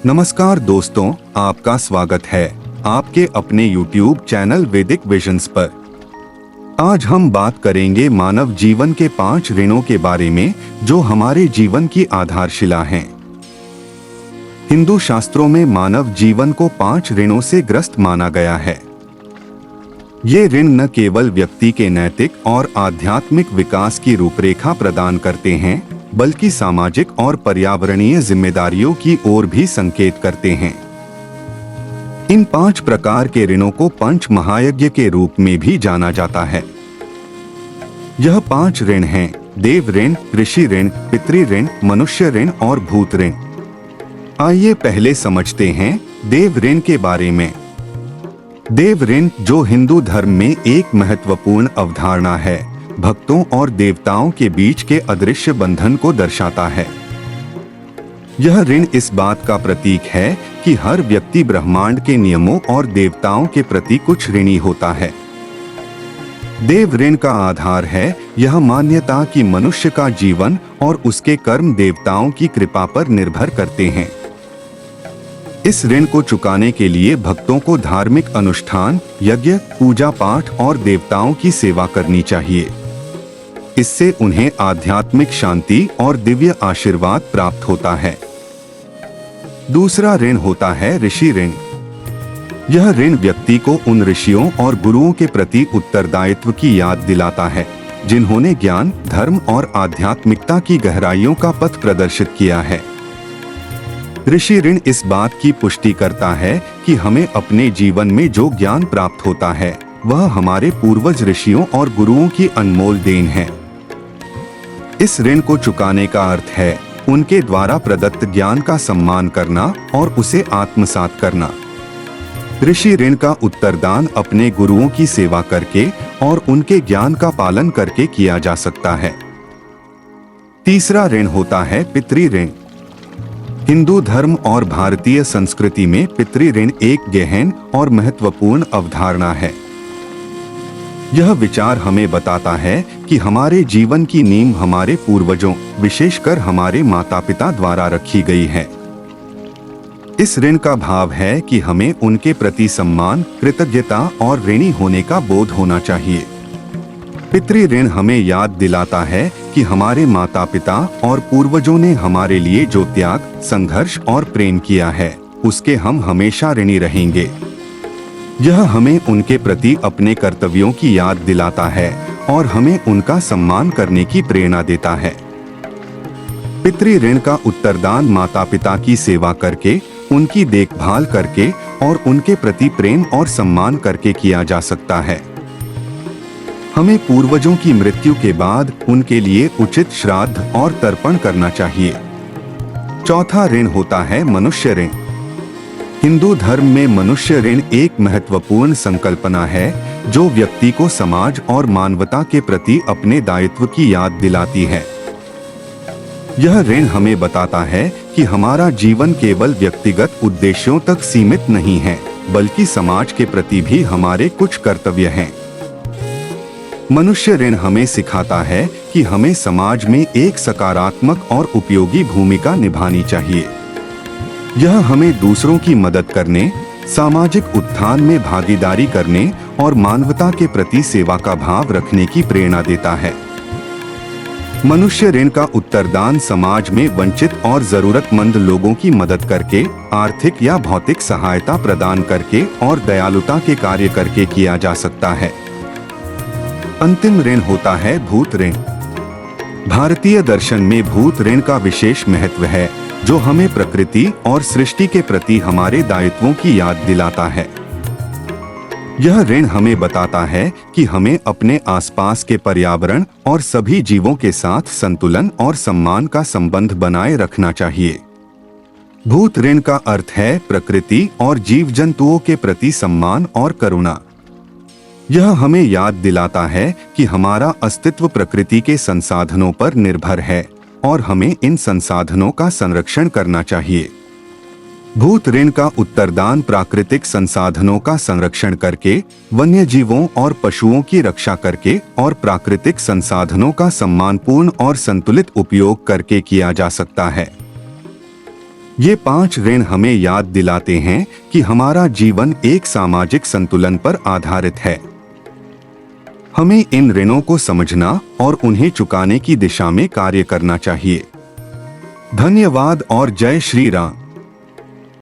नमस्कार दोस्तों, आपका स्वागत है आपके अपने YouTube चैनल वैदिक विजन्स पर। आज हम बात करेंगे मानव जीवन के 5 ऋणों के बारे में जो हमारे जीवन की आधारशिला हैं। हिंदू शास्त्रों में मानव जीवन को 5 ऋणों से ग्रस्त माना गया है। ये ऋण न केवल व्यक्ति के नैतिक और आध्यात्मिक विकास की रूपरेखा प्रदान करते हैं, बल्कि सामाजिक और पर्यावरणीय जिम्मेदारियों की ओर भी संकेत करते हैं। इन 5 प्रकार के ऋणों को पंच महायज्ञ के रूप में भी जाना जाता है। यह 5 ऋण हैं: देव ऋण, ऋषि ऋण, पितृ ऋण, मनुष्य ऋण और भूत ऋण। आइए पहले समझते हैं देव ऋण के बारे में। देव ऋण, जो हिंदू धर्म में एक महत्वपूर्ण अवधारणा है, भक्तों और देवताओं के बीच के अदृश्य बंधन को दर्शाता है। यह ऋण इस बात का प्रतीक है कि हर व्यक्ति ब्रह्मांड के नियमों और देवताओं के प्रति कुछ ऋणी होता है। देव ऋण का आधार है यह मान्यता कि मनुष्य का जीवन और उसके कर्म देवताओं की कृपा पर निर्भर करते हैं। इस ऋण को चुकाने के लिए भक्तों को धार्मिक अनुष्ठान, यज्ञ, पूजा पाठ और देवताओं की सेवा करनी चाहिए। इससे उन्हें आध्यात्मिक शांति और दिव्य आशीर्वाद प्राप्त होता है। दूसरा ऋण होता है ऋषि ऋण। यह ऋण व्यक्ति को उन ऋषियों और गुरुओं के प्रति उत्तरदायित्व की याद दिलाता है जिन्होंने ज्ञान, धर्म और आध्यात्मिकता की गहराइयों का पथ प्रदर्शित किया है। ऋषि ऋण इस बात की पुष्टि करता है कि हमें अपने जीवन में जो ज्ञान प्राप्त होता है वह हमारे पूर्वज ऋषियों और गुरुओं की अनमोल देन है। इस ऋण को चुकाने का अर्थ है उनके द्वारा प्रदत्त ज्ञान का सम्मान करना और उसे आत्मसात करना। ऋषि ऋण का उत्तरदान अपने गुरुओं की सेवा करके और उनके ज्ञान का पालन करके किया जा सकता है। तीसरा ऋण होता है पितृ ऋण। हिंदू धर्म और भारतीय संस्कृति में पितृ ऋण एक गहन और महत्वपूर्ण अवधारणा है। यह विचार हमें बताता है कि हमारे जीवन की नींव हमारे पूर्वजों, विशेषकर हमारे माता पिता द्वारा रखी गई है। इस ऋण का भाव है कि हमें उनके प्रति सम्मान, कृतज्ञता और ऋणी होने का बोध होना चाहिए। पितृ ऋण हमें याद दिलाता है कि हमारे माता पिता और पूर्वजों ने हमारे लिए जो त्याग, संघर्ष और प्रेम किया है, उसके हम हमेशा ऋणी रहेंगे। यह हमें उनके प्रति अपने कर्तव्यों की याद दिलाता है और हमें उनका सम्मान करने की प्रेरणा देता है। पितृ ऋण का उत्तरदान माता पिता की सेवा करके, उनकी देखभाल करके और उनके प्रति प्रेम और सम्मान करके किया जा सकता है। हमें पूर्वजों की मृत्यु के बाद उनके लिए उचित श्राद्ध और तर्पण करना चाहिए। चौथा ऋण होता है मनुष्य ऋण। हिंदू धर्म में मनुष्य ऋण एक महत्वपूर्ण संकल्पना है जो व्यक्ति को समाज और मानवता के प्रति अपने दायित्व की याद दिलाती है। यह ऋण हमें बताता है कि हमारा जीवन केवल व्यक्तिगत उद्देश्यों तक सीमित नहीं है, बल्कि समाज के प्रति भी हमारे कुछ कर्तव्य हैं। मनुष्य ऋण हमें सिखाता है कि हमें समाज में एक सकारात्मक और उपयोगी भूमिका निभानी चाहिए। यह हमें दूसरों की मदद करने, सामाजिक उत्थान में भागीदारी करने और मानवता के प्रति सेवा का भाव रखने की प्रेरणा देता है। मनुष्य ऋण का उत्तरदान समाज में वंचित और जरूरतमंद लोगों की मदद करके, आर्थिक या भौतिक सहायता प्रदान करके और दयालुता के कार्य करके किया जा सकता है। अंतिम ऋण होता है भूत ऋण। भारतीय दर्शन में भूत ऋण का विशेष महत्व है जो हमें प्रकृति और सृष्टि के प्रति हमारे दायित्वों की याद दिलाता है। यह ऋण हमें बताता है कि हमें अपने आसपास के पर्यावरण और सभी जीवों के साथ संतुलन और सम्मान का संबंध बनाए रखना चाहिए। भूत ऋण का अर्थ है प्रकृति और जीव जंतुओं के प्रति सम्मान और करुणा। यह हमें याद दिलाता है कि हमारा अस्तित्व प्रकृति के संसाधनों पर निर्भर है और हमें इन संसाधनों का संरक्षण करना चाहिए। भूत ऋण का उत्तरदान प्राकृतिक संसाधनों का संरक्षण करके, वन्य जीवों और पशुओं की रक्षा करके और प्राकृतिक संसाधनों का सम्मानपूर्ण और संतुलित उपयोग करके किया जा सकता है। ये 5 ऋण हमें याद दिलाते हैं कि हमारा जीवन एक सामाजिक संतुलन पर आधारित है। हमें इन ऋणों को समझना और उन्हें चुकाने की दिशा में कार्य करना चाहिए। धन्यवाद और जय श्री राम।